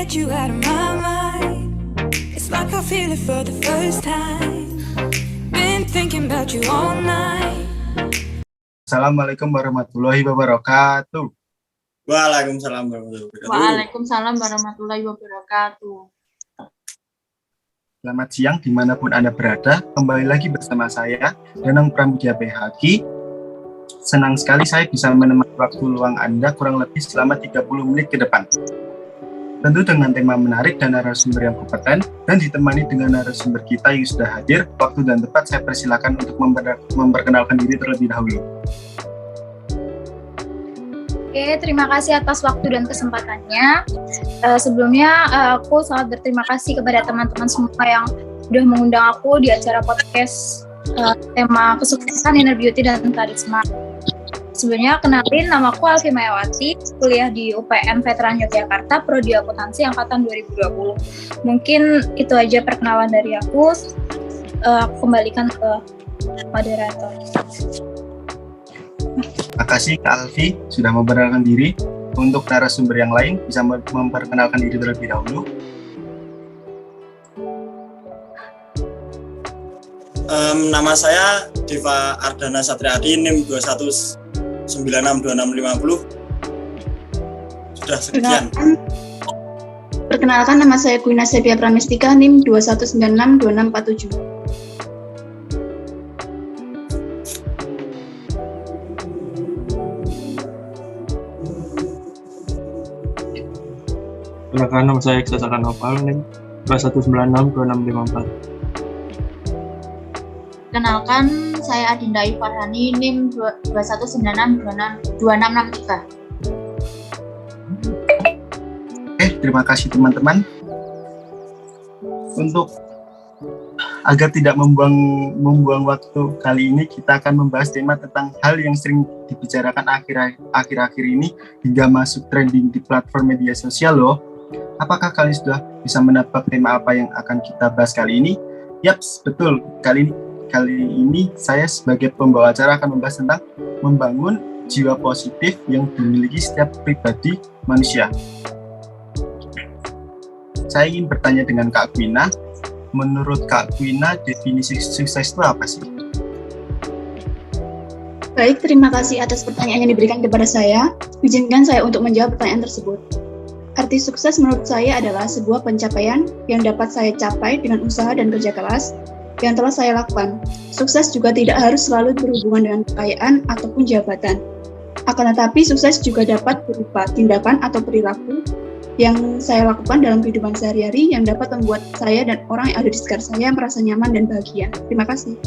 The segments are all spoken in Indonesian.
get you out of my mind. It's like I feel it for the first time. Been thinking about you all night. Assalamualaikum warahmatullahi wabarakatuh. Waalaikumsalam warahmatullahi wabarakatuh. Waalaikumsalam warahmatullahi wabarakatuh. Selamat siang dimanapun Anda berada. Kembali lagi bersama saya, Danang Pramudia PHQ. Senang sekali saya bisa menemani waktu luang Anda kurang lebih selama 30 menit ke depan. Tentu dengan tema menarik dan narasumber yang kompeten, dan ditemani dengan narasumber kita yang sudah hadir. Waktu dan tempat saya persilakan untuk memperkenalkan diri terlebih dahulu. Oke, terima kasih atas waktu dan kesempatannya. Sebelumnya aku sangat berterima kasih kepada teman-teman semua yang sudah mengundang aku di acara podcast tema kesuksesan inner beauty dan karisma. Sebelumnya kenalin, namaku Alfi Mayawati, kuliah di UPN Veteran Yogyakarta, Prodi Akuntansi angkatan 2020. Mungkin itu aja perkenalan dari aku. Aku kembalikan ke moderator. Terima kasih Kak Alfi sudah memperkenalkan diri. Untuk narasumber yang lain bisa memperkenalkan diri terlebih dahulu. Nama saya Diva Ardana Satriadi, NIM 21962650. Sudah sekian. Perkenalkan, nama saya Gwina Sepia Pramestika, NIM 21962647. Perkenalkan, nama saya Iksan Noval, NIM 21962654. Kenalkan, saya Adinda Ifarhani, NIM 21962663. Terima kasih teman-teman. Untuk agar tidak membuang waktu, kali ini kita akan membahas tema tentang hal yang sering dibicarakan akhir-akhir ini hingga masuk trending di platform media sosial loh. Apakah kalian sudah bisa menebak tema apa yang akan kita bahas kali ini? Yaps, betul. Kali ini saya sebagai pembawa acara akan membahas tentang membangun jiwa positif yang dimiliki setiap pribadi manusia. Saya ingin bertanya dengan Kak Gwina. Menurut Kak Gwina, definisi sukses itu apa sih? Baik, terima kasih atas pertanyaan yang diberikan kepada saya. Izinkan saya untuk menjawab pertanyaan tersebut. Arti sukses menurut saya adalah sebuah pencapaian yang dapat saya capai dengan usaha dan kerja keras yang telah saya lakukan. Sukses juga tidak harus selalu berhubungan dengan kekayaan ataupun jabatan. Akan tetapi, sukses juga dapat berupa tindakan atau perilaku yang saya lakukan dalam kehidupan sehari-hari yang dapat membuat saya dan orang yang ada di sekitar saya merasa nyaman dan bahagia. Terima kasih.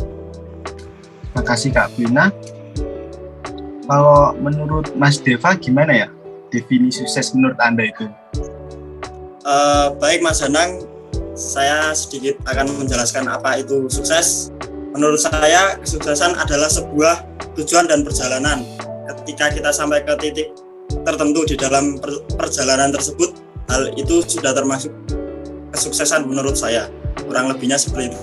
Terima kasih Kak Gwina. Kalau menurut Mas Deva gimana ya definisi sukses menurut Anda itu? Baik Mas Danang, saya sedikit akan menjelaskan apa itu sukses. Menurut saya, kesuksesan adalah sebuah tujuan dan perjalanan. Ketika kita sampai ke titik tertentu di dalam perjalanan tersebut, hal itu sudah termasuk kesuksesan menurut saya. Kurang lebihnya seperti itu.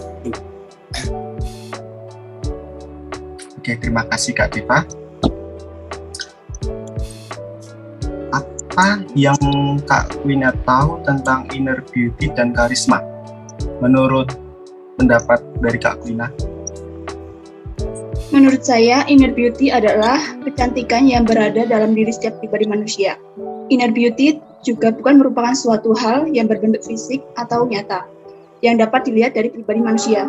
Oke, terima kasih Kak Deva. Apa yang Kak Gwina tahu tentang inner beauty dan karisma? Menurut pendapat dari Kak Gwina? Menurut saya, inner beauty adalah kecantikan yang berada dalam diri setiap pribadi manusia. Inner beauty juga bukan merupakan suatu hal yang berbentuk fisik atau nyata, yang dapat dilihat dari pribadi manusia.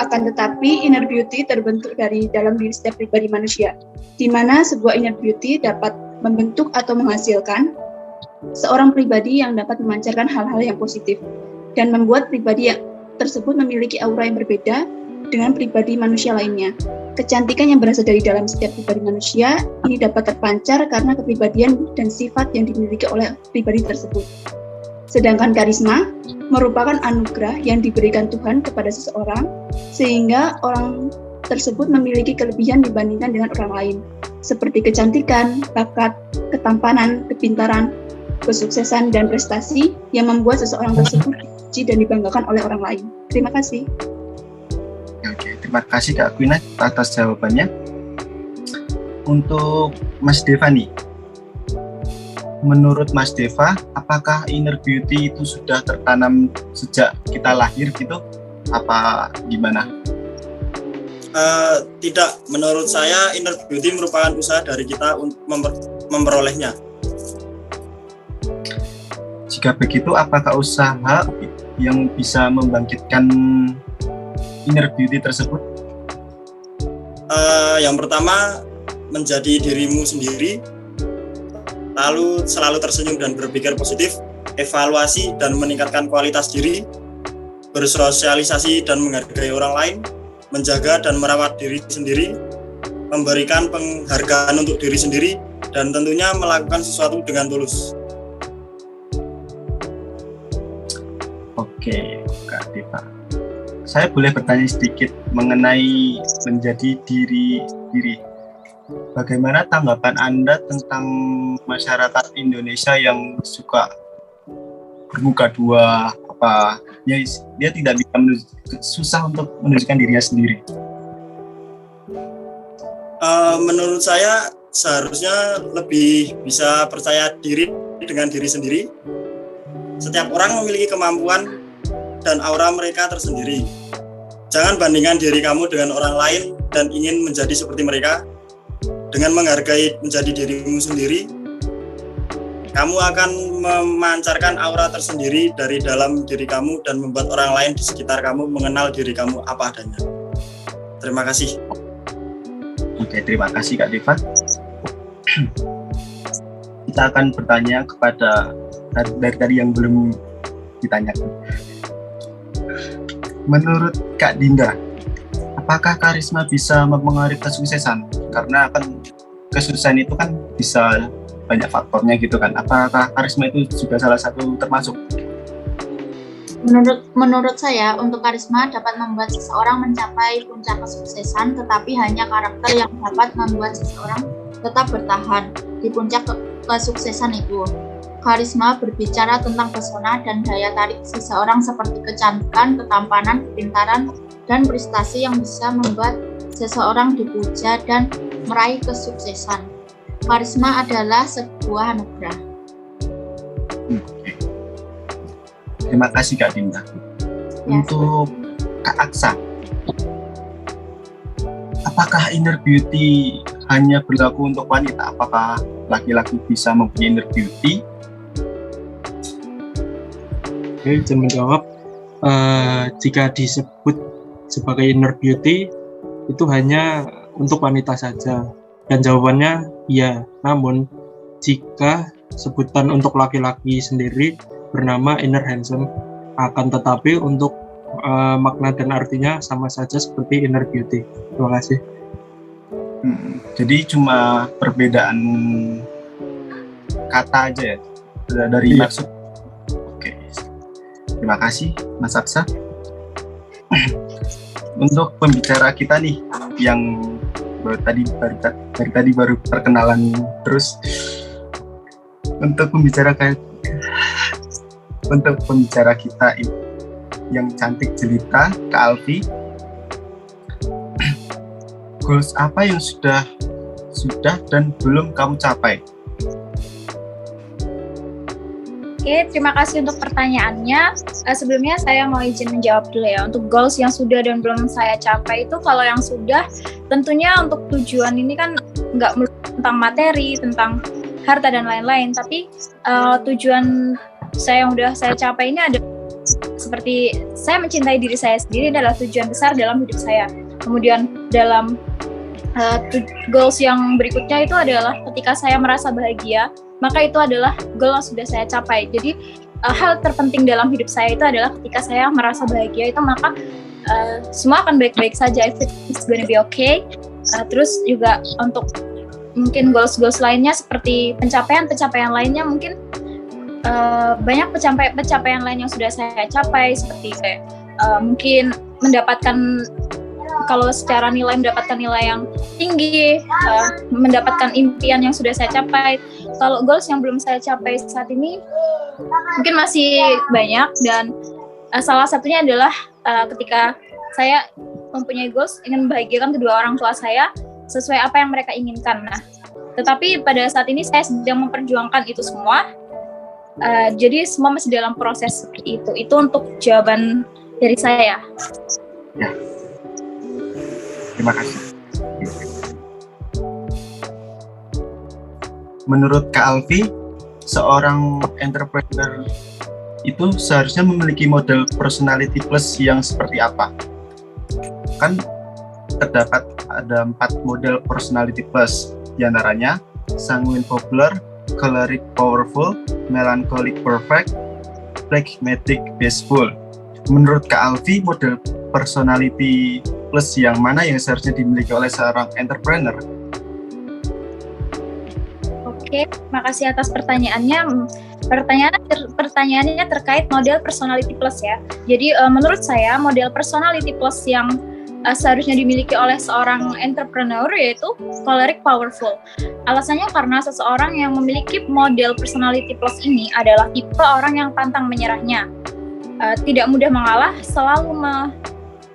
Akan tetapi, inner beauty terbentuk dari dalam diri setiap pribadi manusia, di mana sebuah inner beauty dapat membentuk atau menghasilkan seorang pribadi yang dapat memancarkan hal-hal yang positif, dan membuat pribadi yang tersebut memiliki aura yang berbeda dengan pribadi manusia lainnya. Kecantikan yang berasal dari dalam setiap pribadi manusia ini dapat terpancar karena kepribadian dan sifat yang dimiliki oleh pribadi tersebut. Sedangkan karisma merupakan anugerah yang diberikan Tuhan kepada seseorang sehingga orang tersebut memiliki kelebihan dibandingkan dengan orang lain, seperti kecantikan, bakat, ketampanan, kepintaran, kesuksesan, dan prestasi yang membuat seseorang tersebut dipuji dan dibanggakan oleh orang lain. Terima kasih. Oke, terima kasih Kak Gwina atas jawabannya. Untuk Mas Deva nih, menurut Mas Deva, apakah inner beauty itu sudah tertanam sejak kita lahir gitu? Apa gimana? Tidak, menurut saya inner beauty merupakan usaha dari kita untuk memperolehnya. Jika begitu, apakah usaha yang bisa membangkitkan inner beauty tersebut? Yang pertama, menjadi dirimu sendiri, lalu selalu tersenyum dan berpikir positif, evaluasi dan meningkatkan kualitas diri, bersosialisasi dan menghargai orang lain, menjaga dan merawat diri sendiri, memberikan penghargaan untuk diri sendiri, dan tentunya melakukan sesuatu dengan tulus. Oke, Kak Deva. Saya boleh bertanya sedikit mengenai menjadi diri. Bagaimana tanggapan Anda tentang masyarakat Indonesia yang suka bermuka dua, dia tidak bisa susah untuk menunjukkan dirinya sendiri? Menurut saya seharusnya lebih bisa percaya diri dengan diri sendiri. Setiap orang memiliki kemampuan dan aura mereka tersendiri. Jangan bandingkan diri kamu dengan orang lain dan ingin menjadi seperti mereka. Dengan menghargai menjadi dirimu sendiri, kamu akan memancarkan aura tersendiri dari dalam diri kamu dan membuat orang lain di sekitar kamu mengenal diri kamu apa adanya. Terima kasih. Oke, terima kasih Kak Deva. Kita akan bertanya kepada dari tadi yang belum ditanyakan. Menurut Kak Dinda, apakah karisma bisa mempengaruhi kesuksesan? Karena kan kesuksesan itu kan bisa banyak faktornya gitu kan. Apakah karisma itu juga salah satu termasuk? Menurut saya, untuk karisma dapat membuat seseorang mencapai puncak kesuksesan, tetapi hanya karakter yang dapat membuat seseorang tetap bertahan di puncak kesuksesan itu. Karisma berbicara tentang pesona dan daya tarik seseorang seperti kecantikan, ketampanan, kepintaran, dan prestasi yang bisa membuat seseorang dipuja dan meraih kesuksesan. Karisma adalah sebuah anugerah. Terima kasih Kak Dinda. Untuk Kak Aksa, apakah inner beauty hanya berlaku untuk wanita? Apakah laki-laki bisa mempunyai inner beauty? Oke, izin menjawab. Jika disebut sebagai inner beauty, itu hanya untuk wanita saja. Dan jawabannya iya. Namun, jika sebutan untuk laki-laki sendiri bernama inner handsome, akan tetapi untuk makna dan artinya sama saja seperti inner beauty. Terima kasih. Jadi cuma perbedaan kata aja ya dari maksud. Oke, terima kasih Mas Aksa. Untuk pembicara kita nih yang dari tadi baru perkenalan terus, untuk pembicara kita yang cantik jelita, Kak Alfi, goals apa yang sudah dan belum kamu capai? Oke, terima kasih untuk pertanyaannya. Sebelumnya saya mau izin menjawab dulu ya. Untuk goals yang sudah dan belum saya capai itu, kalau yang sudah, tentunya untuk tujuan ini kan nggak melulu tentang materi, tentang harta dan lain-lain. Tapi tujuan saya yang udah saya capai ini ada seperti saya mencintai diri saya sendiri adalah tujuan besar dalam hidup saya. Kemudian dalam goals yang berikutnya itu adalah ketika saya merasa bahagia, maka itu adalah goal yang sudah saya capai. Jadi hal terpenting dalam hidup saya itu adalah ketika saya merasa bahagia itu, maka semua akan baik-baik saja. Everything's gonna be okay. Terus juga untuk mungkin goals lainnya seperti pencapaian lainnya, mungkin banyak pencapaian lain yang sudah saya capai, seperti kayak mungkin mendapatkan, kalau secara nilai mendapatkan nilai yang tinggi, mendapatkan impian yang sudah saya capai. Kalau goals yang belum saya capai saat ini mungkin masih banyak, dan salah satunya adalah ketika saya mempunyai goals ingin membahagiakan kedua orang tua saya sesuai apa yang mereka inginkan. Nah, Tetapi pada saat ini saya sedang memperjuangkan itu semua. Jadi semua masih dalam proses seperti itu. Itu untuk jawaban dari saya. Ya. Terima kasih. Menurut Kak Alfi, seorang entrepreneur itu seharusnya memiliki model personality plus yang seperti apa? Kan terdapat ada 4 model personality plus, diantaranya sanguine popular, choleric powerful, melancholic perfect, phlegmatic peaceful. Menurut Kak Alfi, model personality plus yang mana yang seharusnya dimiliki oleh seorang entrepreneur? Oke, terima kasih atas pertanyaannya. Pertanyaannya terkait model personality plus ya. Jadi menurut saya model personality plus yang seharusnya dimiliki oleh seorang entrepreneur yaitu choleric powerful. Alasannya karena seseorang yang memiliki model personality plus ini adalah tipe orang yang pantang menyerahnya, tidak mudah mengalah, selalu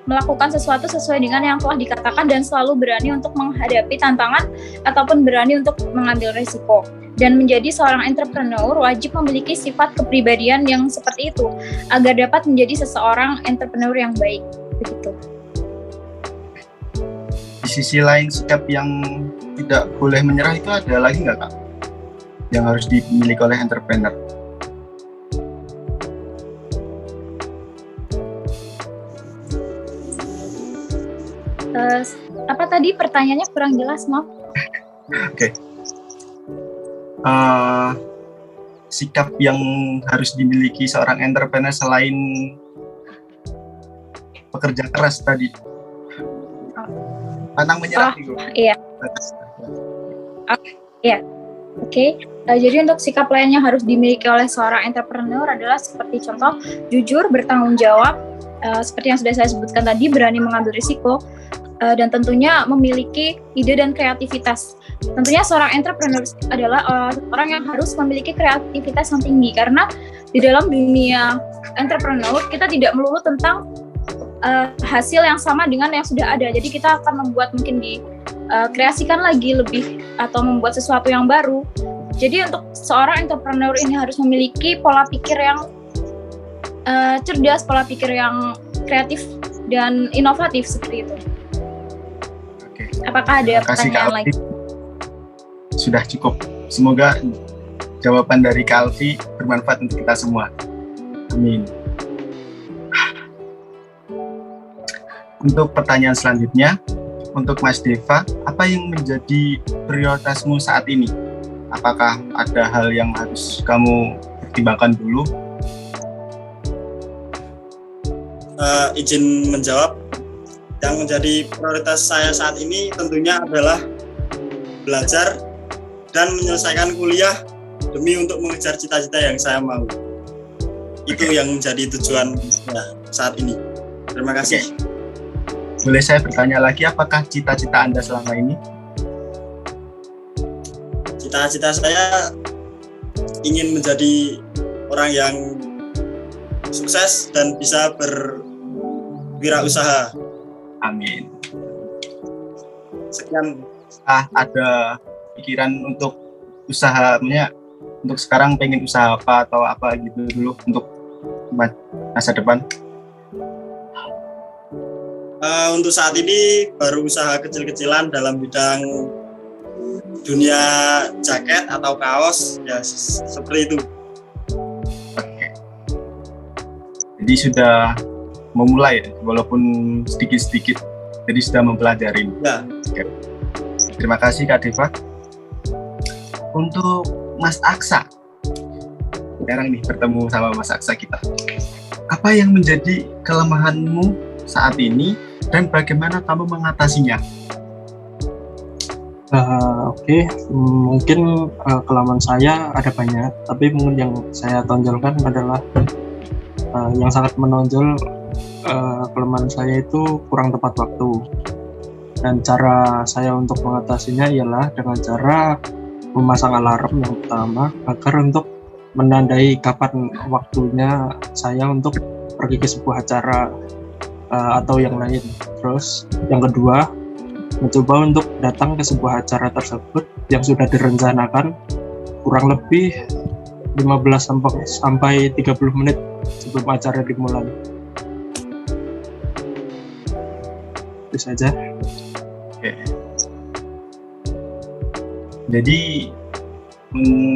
melakukan sesuatu sesuai dengan yang telah dikatakan dan selalu berani untuk menghadapi tantangan ataupun berani untuk mengambil risiko. Dan menjadi seorang entrepreneur wajib memiliki sifat kepribadian yang seperti itu agar dapat menjadi seseorang entrepreneur yang baik. Begitu. Di sisi lain, sikap yang tidak boleh menyerah itu ada lagi nggak, Kak? Yang harus dimiliki oleh entrepreneur? Apa tadi pertanyaannya kurang jelas, maaf. Oke. Sikap yang harus dimiliki seorang entrepreneur selain pekerja keras tadi. Pantang menyerah gitu. Iya. Iya. Oke. Jadi untuk sikap lain yang harus dimiliki oleh seorang entrepreneur adalah seperti contoh jujur, bertanggung jawab, seperti yang sudah saya sebutkan tadi, berani mengambil risiko, dan tentunya memiliki ide dan kreativitas. Tentunya seorang entrepreneur adalah orang yang harus memiliki kreativitas yang tinggi, karena di dalam dunia entrepreneur kita tidak melulu tentang hasil yang sama dengan yang sudah ada. Jadi kita akan membuat mungkin kreasikan lagi lebih atau membuat sesuatu yang baru. Jadi untuk seorang entrepreneur ini harus memiliki pola pikir yang cerdas, pola pikir yang kreatif dan inovatif seperti itu. Oke. Apakah ada pertanyaan lagi? Sudah cukup. Semoga jawaban dari Kak Alfi bermanfaat untuk kita semua. Amin. Untuk pertanyaan selanjutnya, untuk Mas Deva, apa yang menjadi prioritasmu saat ini? Apakah ada hal yang harus kamu pertimbangkan dulu? Izin menjawab. Yang menjadi prioritas saya saat ini tentunya adalah belajar dan menyelesaikan kuliah demi untuk mengejar cita-cita yang saya mau. Itu yang menjadi tujuan saya saat ini. Terima kasih. Boleh saya bertanya lagi, apakah cita-cita Anda selama ini? Cita-cita saya ingin menjadi orang yang sukses dan bisa berwirausaha. Amin. Sekian. Ada pikiran untuk usahanya, untuk sekarang pengen usaha apa atau apa gitu dulu untuk masa depan? Untuk saat ini baru usaha kecil-kecilan dalam bidang dunia jaket atau kaos, ya seperti itu. Oke. Jadi sudah memulai, walaupun sedikit-sedikit, jadi sudah mempelajari. Ya. Oke. Terima kasih Kak Deva. Untuk Mas Aksa, sekarang nih bertemu sama Mas Aksa kita. Apa yang menjadi kelemahanmu saat ini dan bagaimana kamu mengatasinya? Oke. Mungkin kelemahan saya ada banyak, tapi mungkin yang saya tonjolkan adalah yang sangat menonjol kelemahan saya itu kurang tepat waktu. Dan cara saya untuk mengatasinya ialah dengan cara memasang alarm yang pertama agar untuk menandai kapan waktunya saya untuk pergi ke sebuah acara atau yang lain. Terus yang kedua, mencoba untuk datang ke sebuah acara tersebut yang sudah direncanakan kurang lebih 15 sampai 30 menit sebelum acara dimulai. Itu saja. Oke. Jadi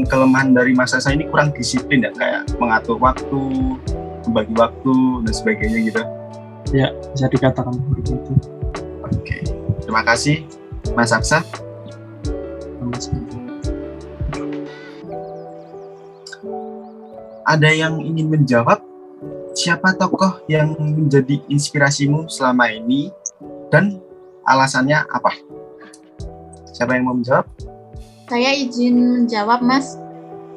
kelemahan dari Mas Asa ini kurang disiplin ya, kayak mengatur waktu, membagi waktu dan sebagainya gitu. Ya, bisa dikatakan seperti itu. Oke. Terima kasih Mas Aksa. Ada yang ingin menjawab? Siapa tokoh yang menjadi inspirasimu selama ini dan alasannya apa? Siapa yang mau menjawab? Saya izin menjawab, Mas.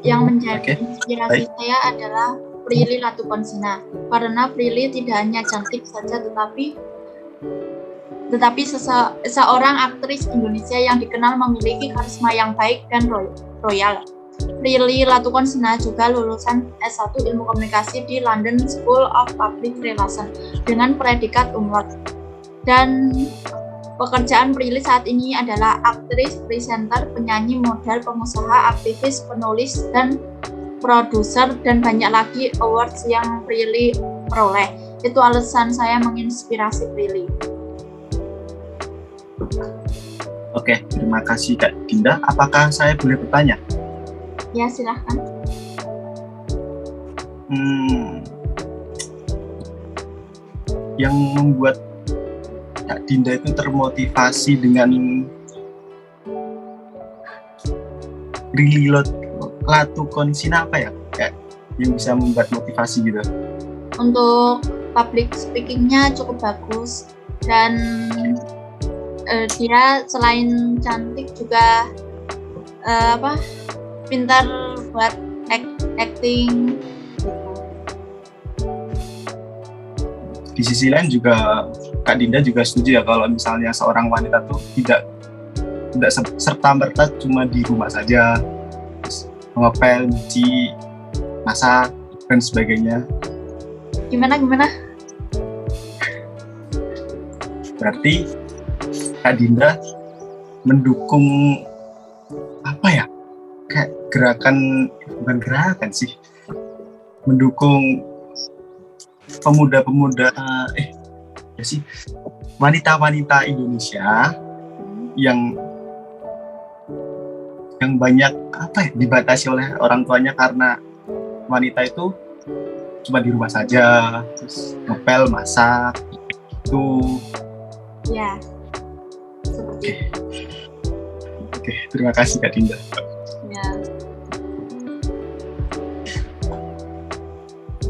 Yang menjadi Oke, inspirasi baik. saya adalah Prilly Latukonsina. Karena Prilly tidak hanya cantik saja, tetapi seorang aktris Indonesia yang dikenal memiliki karisma yang baik dan royal. Prilly Latukonsina juga lulusan S1 Ilmu Komunikasi di London School of Public Relations dengan predikat umlaut. Dan pekerjaan Prilly saat ini adalah aktris, presenter, penyanyi, model, pengusaha, aktivis, penulis, dan produser, dan banyak lagi awards yang Prilly peroleh. Itu alasan saya menginspirasi Prilly. Oke, terima kasih Kak Dinda. Apakah saya boleh bertanya? Ya, silahkan. Yang membuat Kak Dinda itu termotivasi dengan Prilly Latukonsina apa ya? Kayak yang bisa membuat motivasi gitu. Untuk public speaking-nya cukup bagus, dan dia selain cantik juga pintar buat acting gitu. Di sisi lain juga Kak Dinda juga setuju ya kalau misalnya seorang wanita tuh tidak serta-merta cuma di rumah saja, terus ngepel, nyuci, masak dan sebagainya. Gimana? Berarti Kak Dinda mendukung apa ya? Kayak bukan gerakan sih. Mendukung pemuda-pemuda wanita-wanita Indonesia yang banyak dibatasi oleh orang tuanya karena wanita itu cuma di rumah saja, terus ngepel, masak itu. Ya, seperti itu. Oke, terima kasih Kak Dinda. Ya.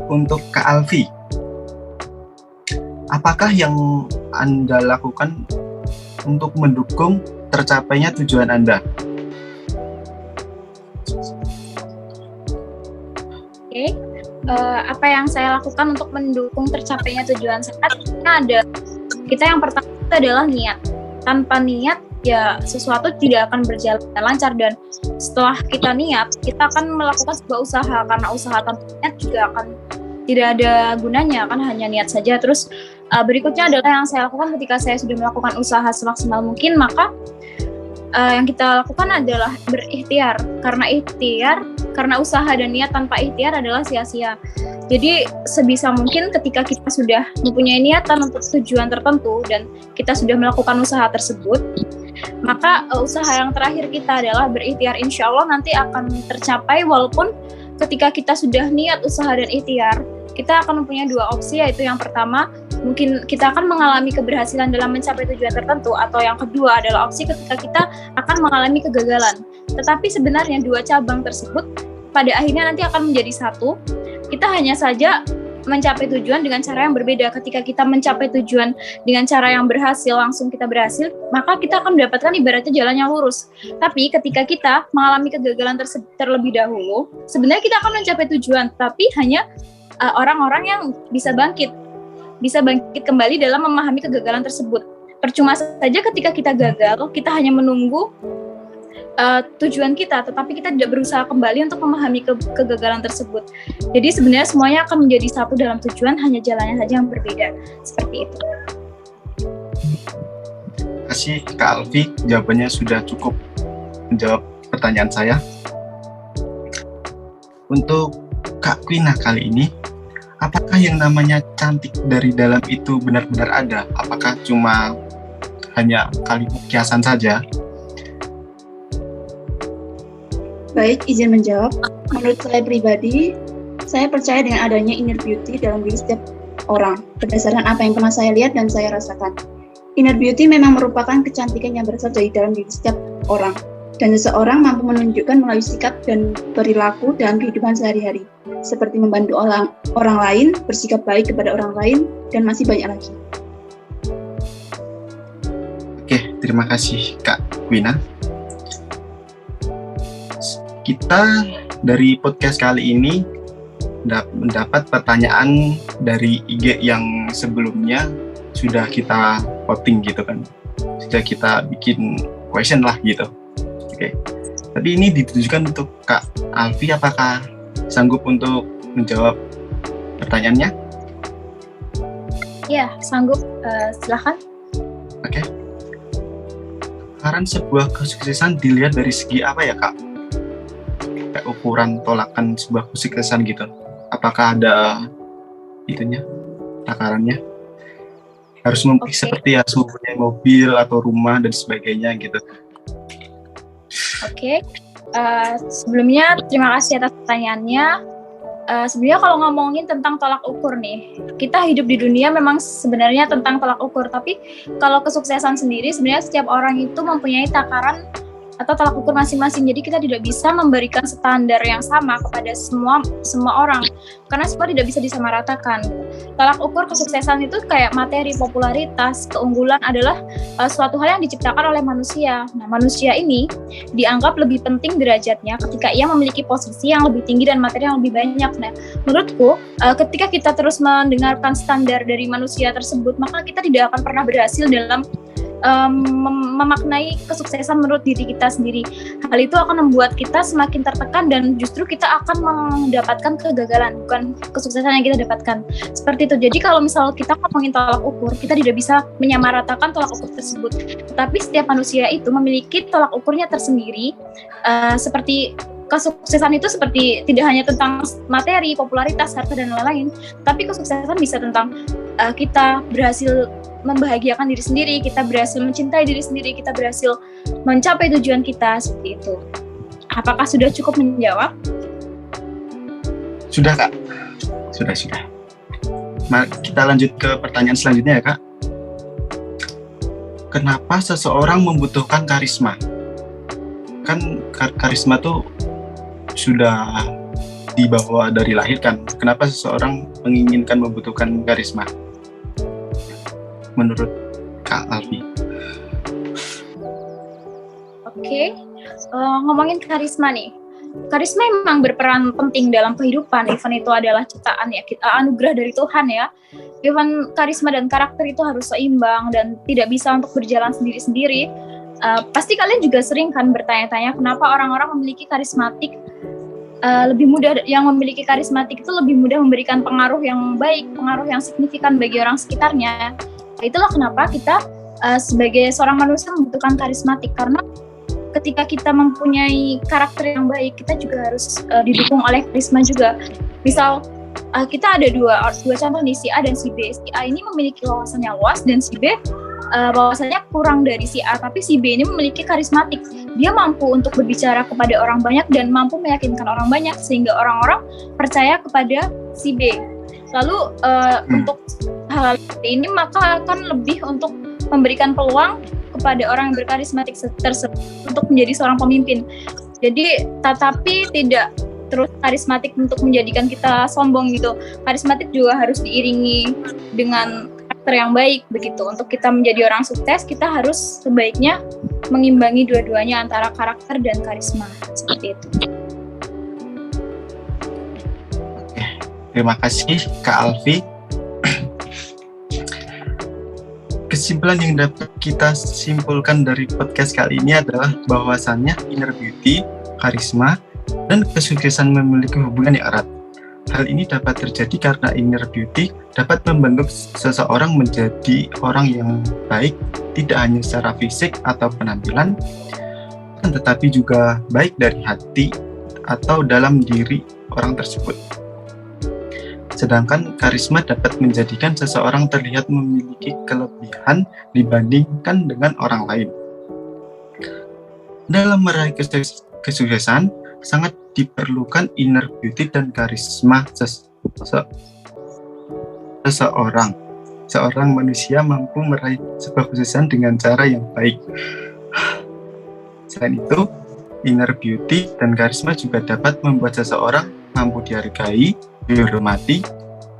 Untuk Kak Alfi, apakah yang Anda lakukan untuk mendukung tercapainya tujuan Anda? Oke. Apa yang saya lakukan untuk mendukung tercapainya tujuan saya? Ada. Kita yang pertama itu adalah niat. Tanpa niat, ya sesuatu tidak akan berjalan lancar, dan setelah kita niat, kita akan melakukan sebuah usaha, karena usaha tanpa niat juga akan tidak ada gunanya, kan hanya niat saja. Terus berikutnya adalah yang saya lakukan ketika saya sudah melakukan usaha semaksimal mungkin, maka yang kita lakukan adalah berikhtiar, karena usaha dan niat tanpa ikhtiar adalah sia-sia. Jadi sebisa mungkin ketika kita sudah mempunyai niatan untuk tujuan tertentu dan kita sudah melakukan usaha tersebut, maka usaha yang terakhir kita adalah berikhtiar. Insya Allah nanti akan tercapai, walaupun ketika kita sudah niat, usaha, dan ikhtiar, kita akan mempunyai dua opsi, yaitu yang pertama, mungkin kita akan mengalami keberhasilan dalam mencapai tujuan tertentu, atau yang kedua adalah opsi ketika kita akan mengalami kegagalan. Tetapi sebenarnya dua cabang tersebut pada akhirnya nanti akan menjadi satu. Kita hanya saja mencapai tujuan dengan cara yang berbeda. Ketika kita mencapai tujuan dengan cara yang berhasil, langsung kita berhasil, maka kita akan mendapatkan ibaratnya jalan yang lurus. Tapi ketika kita mengalami kegagalan terlebih dahulu, sebenarnya kita akan mencapai tujuan, tapi hanya orang-orang yang bisa bangkit kembali dalam memahami kegagalan tersebut. Percuma saja ketika kita gagal, kita hanya menunggu tujuan kita, tetapi kita tidak berusaha kembali untuk memahami kegagalan tersebut. Jadi sebenarnya semuanya akan menjadi satu dalam tujuan, hanya jalannya saja yang berbeda. Seperti itu. kasih Kak Alfi, jawabannya sudah cukup menjawab pertanyaan saya. Untuk Kak Quina kali ini, apakah yang namanya cantik dari dalam itu benar-benar ada? Apakah cuma hanya kalimat kiasan saja? Baik, izin menjawab. Menurut saya pribadi, saya percaya dengan adanya inner beauty dalam diri setiap orang, berdasarkan apa yang pernah saya lihat dan saya rasakan. Inner beauty memang merupakan kecantikan yang berasal dari dalam diri setiap orang, dan seseorang mampu menunjukkan melalui sikap dan perilaku dalam kehidupan sehari-hari, seperti membantu orang lain, bersikap baik kepada orang lain, dan masih banyak lagi. Oke, terima kasih Kak Quina. Kita dari podcast kali ini mendapat pertanyaan dari IG yang sebelumnya sudah kita voting gitu kan, sudah kita bikin question lah gitu. Oke. Tapi ini ditujukan untuk Kak Alfi, apakah sanggup untuk menjawab pertanyaannya? Ya, sanggup. Silahkan. Oke. Takaran sebuah kesuksesan dilihat dari segi apa ya Kak? Kayak ukuran tolakan sebuah kesuksesan gitu. Apakah ada itunya, takarannya? Harus seperti harus mempunyai mobil atau rumah dan sebagainya gitu. Oke. Sebelumnya terima kasih atas pertanyaannya. Sebenarnya kalau ngomongin tentang tolak ukur nih, kita hidup di dunia memang sebenarnya tentang tolak ukur. Tapi kalau kesuksesan sendiri, sebenarnya setiap orang itu mempunyai takaran atau tolak ukur masing-masing. Jadi kita tidak bisa memberikan standar yang sama kepada semua orang, karena semua tidak bisa disamaratakan. Tolak ukur kesuksesan itu kayak materi, popularitas, keunggulan adalah suatu hal yang diciptakan oleh manusia. Nah, manusia ini dianggap lebih penting derajatnya ketika ia memiliki posisi yang lebih tinggi dan materi yang lebih banyak. Nah, menurutku ketika kita terus mendengarkan standar dari manusia tersebut, maka kita tidak akan pernah berhasil dalam memaknai kesuksesan menurut diri kita sendiri. Hal itu akan membuat kita semakin tertekan dan justru kita akan mendapatkan kegagalan, bukan kesuksesan yang kita dapatkan. Seperti itu. Jadi kalau misal kita ngomongin tolak ukur, kita tidak bisa menyamaratakan tolak ukur tersebut. Tetapi setiap manusia itu memiliki tolak ukurnya tersendiri. Seperti kesuksesan itu seperti tidak hanya tentang materi, popularitas, harta, dan lain-lain, tapi kesuksesan bisa tentang kita berhasil membahagiakan diri sendiri, kita berhasil mencintai diri sendiri, kita berhasil mencapai tujuan kita, seperti itu. Apakah sudah cukup menjawab? Sudah Kak, sudah. Kita lanjut ke pertanyaan selanjutnya ya Kak. Kenapa seseorang membutuhkan karisma? Kan karisma tuh sudah dibawa dari lahir kan. Kenapa seseorang menginginkan membutuhkan karisma? Menurut Kak Alfi. Oke. Ngomongin karisma nih. Karisma memang berperan penting dalam kehidupan. Even itu adalah ciptaan ya, kita anugerah dari Tuhan ya. Even karisma dan karakter itu harus seimbang dan tidak bisa untuk berjalan sendiri-sendiri. Pasti kalian juga sering kan bertanya-tanya kenapa orang-orang memiliki karismatik lebih mudah, yang memiliki karismatik itu lebih mudah memberikan pengaruh yang baik, pengaruh yang signifikan bagi orang sekitarnya. Itulah kenapa kita sebagai seorang manusia membutuhkan karismatik, karena ketika kita mempunyai karakter yang baik, kita juga harus didukung oleh karisma juga. Misal kita ada dua contoh nih, si A dan si B. Si A ini memiliki wawasan yang luas dan si B wawasannya kurang dari si A, tapi si B ini memiliki karismatik. Dia mampu untuk berbicara kepada orang banyak dan mampu meyakinkan orang banyak sehingga orang-orang percaya kepada si B. Lalu untuk hal seperti ini maka akan lebih untuk memberikan peluang kepada orang yang berkarismatik tersebut untuk menjadi seorang pemimpin. Jadi tetapi tidak terus karismatik untuk menjadikan kita sombong gitu. Karismatik juga harus diiringi dengan karakter yang baik begitu. Untuk kita menjadi orang sukses, kita harus sebaiknya mengimbangi dua-duanya antara karakter dan karisma. Seperti itu. Terima kasih Kak Alfi. Kesimpulan yang dapat kita simpulkan dari podcast kali ini adalah bahwasannya inner beauty, karisma, dan kesuksesan memiliki hubungan yang erat. Hal ini dapat terjadi karena inner beauty dapat membentuk seseorang menjadi orang yang baik, tidak hanya secara fisik atau penampilan, tetapi juga baik dari hati atau dalam diri orang tersebut. Sedangkan karisma dapat menjadikan seseorang terlihat memiliki kelebihan dibandingkan dengan orang lain. Dalam meraih kesuksesan, sangat diperlukan inner beauty dan karisma seseorang. Seorang manusia mampu meraih sebuah kesuksesan dengan cara yang baik. Selain itu, inner beauty dan karisma juga dapat membuat seseorang mampu dihargai, dihormati,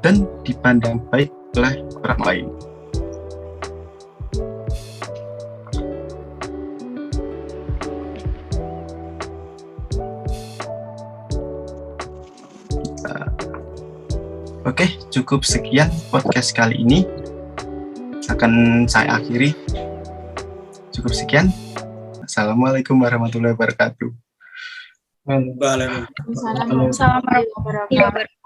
dan dipandang baik oleh orang lain. Oke, cukup sekian podcast kali ini. Akan saya akhiri. Cukup sekian. Assalamualaikum warahmatullahi wabarakatuh. Waalaikumsalam. Assalamualaikum warahmatullahi wabarakatuh.